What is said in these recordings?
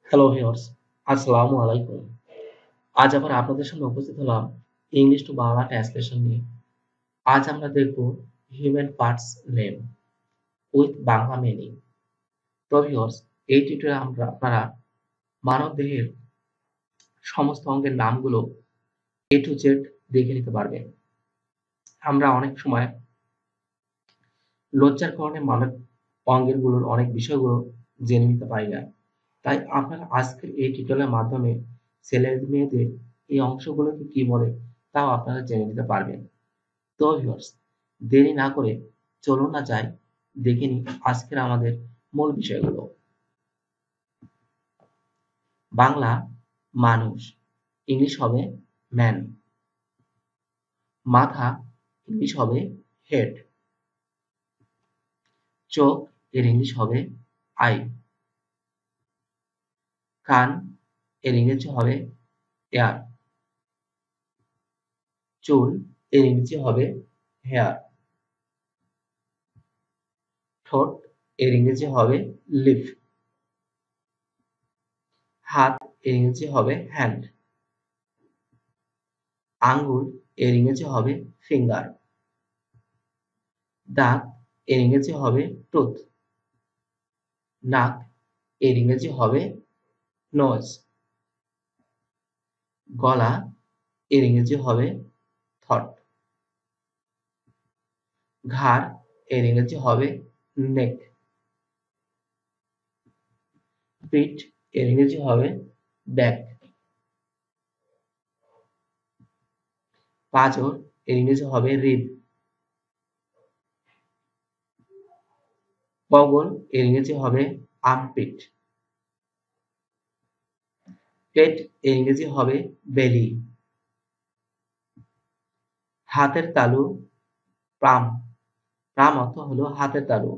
Hello viewers, আসসালামু আলাইকুম। আজ আবার আপনাদের সামনে উপস্থিত হলাম ইংলিশ টু বাংলা ট্রান্সলেশন নিয়ে। আজ আমরা দেখব human parts name with Bangla meaning. তো ভিউয়ার্স, এই টিউটোরিয়ালে আপনারা মানবদেহের সমস্ত অঙ্গের নামগুলো এ টু জেড দেখে নিতে পারবেন। আমরা অনেক সময় লজ্জার কারণে মানব অঙ্গেরগুলোর অনেক বিষয়গুলো জেনে নিতে পারি না। তাই আপনারা আজকের এই টিউটোরিয়ালের মাধ্যমে ছেলে-মেয়েদের এই অংশগুলোকে কি বলে তাও আপনারা জেনে নিতে পারবেন। তো ভিউয়ার্স, দেরি না করে চলুন না যাই দেখে নিই আজকের আমাদের মূল বিষয়গুলো। বাংলা মানুষ, ইংলিশ হবে ম্যান। মাথা, ইংলিশ হবে হেড। চোখ এর ইংলিশ হবে আই। কান এর ইংরেজি হবে এয়ার। চুল এর ইংরেজি হবে হেয়ার। ঠোঁট এর ইংরেজি হবে লিপ। হাত এর ইংরেজি হবে হ্যান্ড। আঙ্গুল এর ইংরেজি হবে ফিঙ্গার। দাঁত এর ইংরেজি হবে টুথ। নাক এর ইংরেজি হবে নোজ। গলা এর ইংরেজি হবে থ্রোট। ঘাড় এর ইংরেজি হবে নেক। পিঠ এর ইংরেজি হবে ব্যাক। পাঁজর এর ইংরেজি হবে রিব। কবল এর ইংরেজি হবে আর্মপিট। পেট এর ইংরেজি হবে বেলি। হাতের তালু পাম। পাম অর্থ হলো হাতের তালু।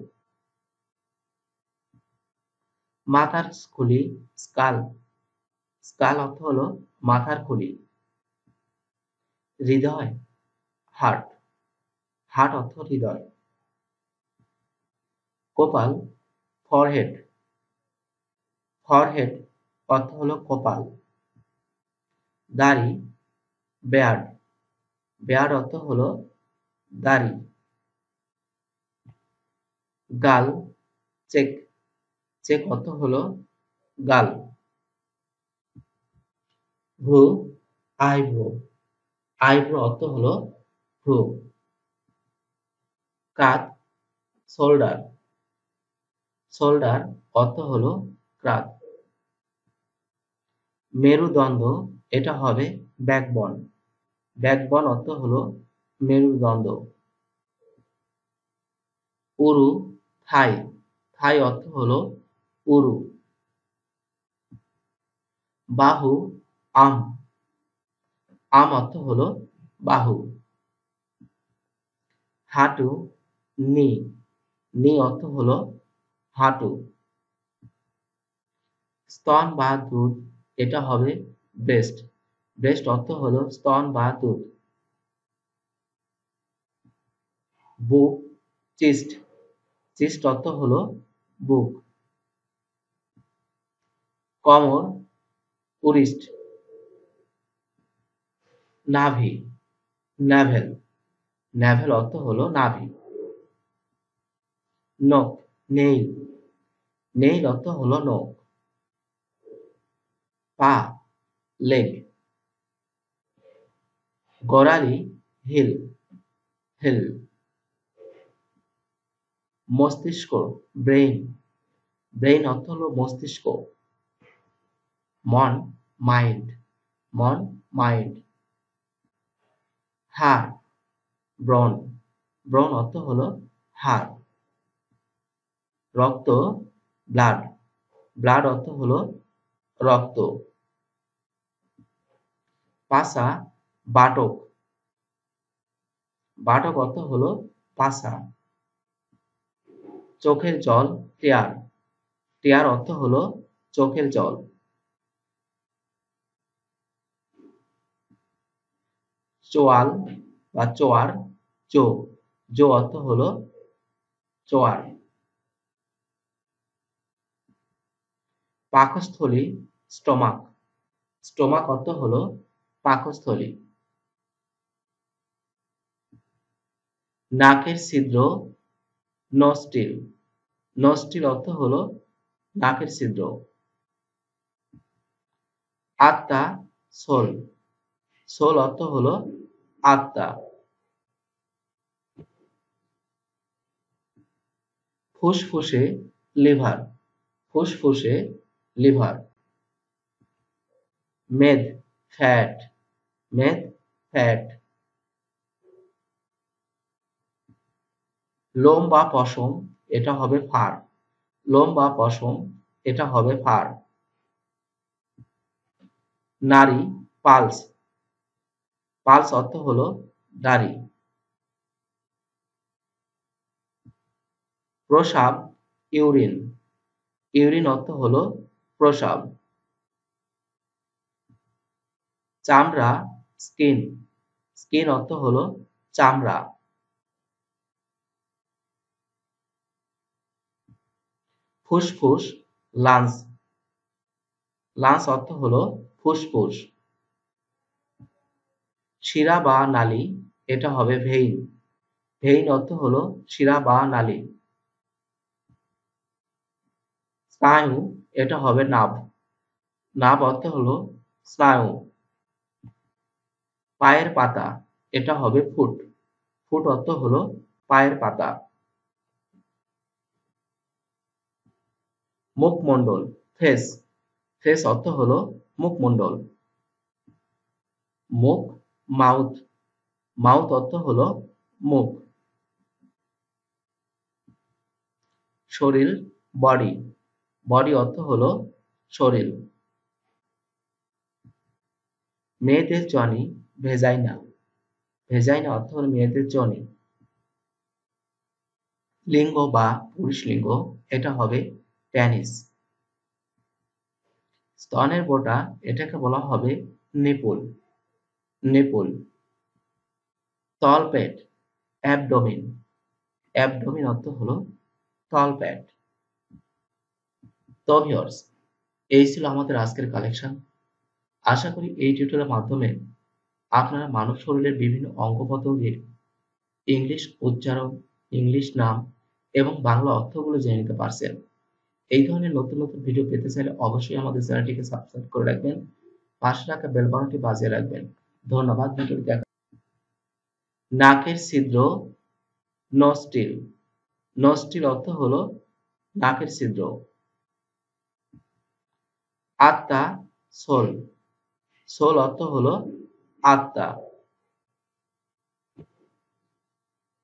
মাথার খুলি স্কাল। স্কাল অর্থ হলো মাথার খুলি। হৃদয় হার্ট। হার্ট অর্থ হৃদয়। কপাল ফরহেড। ফরহেড অর্থ হলো কপাল। দাড়ি বেয়ার্ড। বেয়ার্ড অর্থ হলো দাড়ি। গাল চেক। চেক অর্থ হলো গাল। ভ্রু আইব্রো। আইব্রো অর্থ হলো ভ্রু। কাঁধ শোল্ডার। শোল্ডার অর্থ হলো কাঁধ। মেরুদণ্ড এটা হবে ব্যাকবন। ব্যাকবন অর্থ হলো মেরুদণ্ড। উরু থাই। থাই অর্থ হলো উরু। বাহু আর্ম। আর্ম অর্থ হলো বাহু। হাঁটু নি। নি অর্থ হলো হাঁটু। স্তন বা দুধ এটা হবে ব্রেস্ট। ব্রেস্ট অর্থ হলো স্তন বা দুধ। বুক চেস্ট। চেস্ট অর্থ হলো বুক। কোমর উরিস্ট। নাভি নাভেল। নাভেল অর্থ হলো নাভি। নখ নেইল। নেইল অর্থ হলো নখ। পা লেগ। গোড়ালি হিল। হিল। মস্তিষ্ক ব্রেইন। ব্রেইন অর্থ হলো মস্তিষ্ক। মন মাইন্ড। মন মাইন্ড। হাড় ব্রন। ব্রন অর্থ হলো হাড়। রক্ত ব্লাড। ব্লাড অর্থ হলো রক্ত। পাছা বাটক। বাটক অর্থ হলো পাছা। চোখের জল টিয়ার। টিয়ার অর্থ হলো চোখের জল। চোয়াল বা চোয়ার জো। জো অর্থ হলো চোয়ার। পাকস্থলী স্টমাক। স্টমাক অর্থ হলো পাকস্থলী। নাকের ছিদ্র নস্ট্রিল। নস্ট্রিল অর্থ হলো নাকের ছিদ্র। আত্মা সোল। সোল অর্থ হলো আত্মা। ফুসফুসে লিভার। ফুসফুসে লিভার। মেদ ফ্যাট। মেদ ফ্যাট। লোম বা পশম, এটা হবে ফার। লোম বা পশম, এটা হবে ফার। নাড়ি পালস। পালস অর্থ হলো নাড়ি। প্রস্রাব ইউরিন। ইউরিন অর্থ হলো প্রস্রাব। চামড়া স্কিন। স্কিন অর্থ হলো চামড়া। ফুসফুস লাংস। লাংস অর্থ হলো ফুসফুস। শিরা বা নালী, এটা হবে ভেইন। ভেইন অর্থ হলো শিরা বা নালী। স্নায়ু, এটা হবে নাভ। নাভ অর্থ হলো স্নায়ু। পায়ের পাতা, এটা হবে ফুট। ফুট অর্থ হলো পায়ের পাতা। মুখমণ্ডল ফেস। ফেস অর্থ হলো মুখমণ্ডল। মুখ মাউথ। মাউথ অর্থ হলো মুখ। শরীর বডি। বডি অর্থ হলো শরীর। মেয়েদের জনি ভেজাইনা। ভেজাইনা অর্থ হলো মেয়েদের জনি। লিঙ্গ বা পুরুষ লিঙ্গ, এটা হবে পেনিস। স্তনের বোটা, এটাকে বলা হবে নিপুল। নিপুল। তলপেট অ্যাবডোমিন। অ্যাবডোমিন অর্থ হলো তলপেট। তো ভিউয়ার্স, এই ছিল আমাদের আজকের কালেকশন। আশা করি এই টিউটোরিয়ালের মাধ্যমে আপনারা মানব শরীরের বিভিন্ন অঙ্গ প্রত্যঙ্গের ইংলিশ উচ্চারণ, ইংলিশ নাম এবং বাংলা অর্থগুলো জেনে নিতে পারছেন। এই ধরনের নতুন নতুন ভিডিও পেতে চাইলে অবশ্যই আমাদের চ্যানেলটিকে সাবস্ক্রাইব করে রাখবেন, পাশে রাখা বেল বাটনটি বাজিয়ে রাখবেন। ধন্যবাদ ভিডিওটি দেখা। নাকের ছিদ্র নস্ট্রিল। নস্ট্রিল অর্থ হলো নাকের ছিদ্র। আত্মা সোল। সোল অর্থ হলো আত্মা।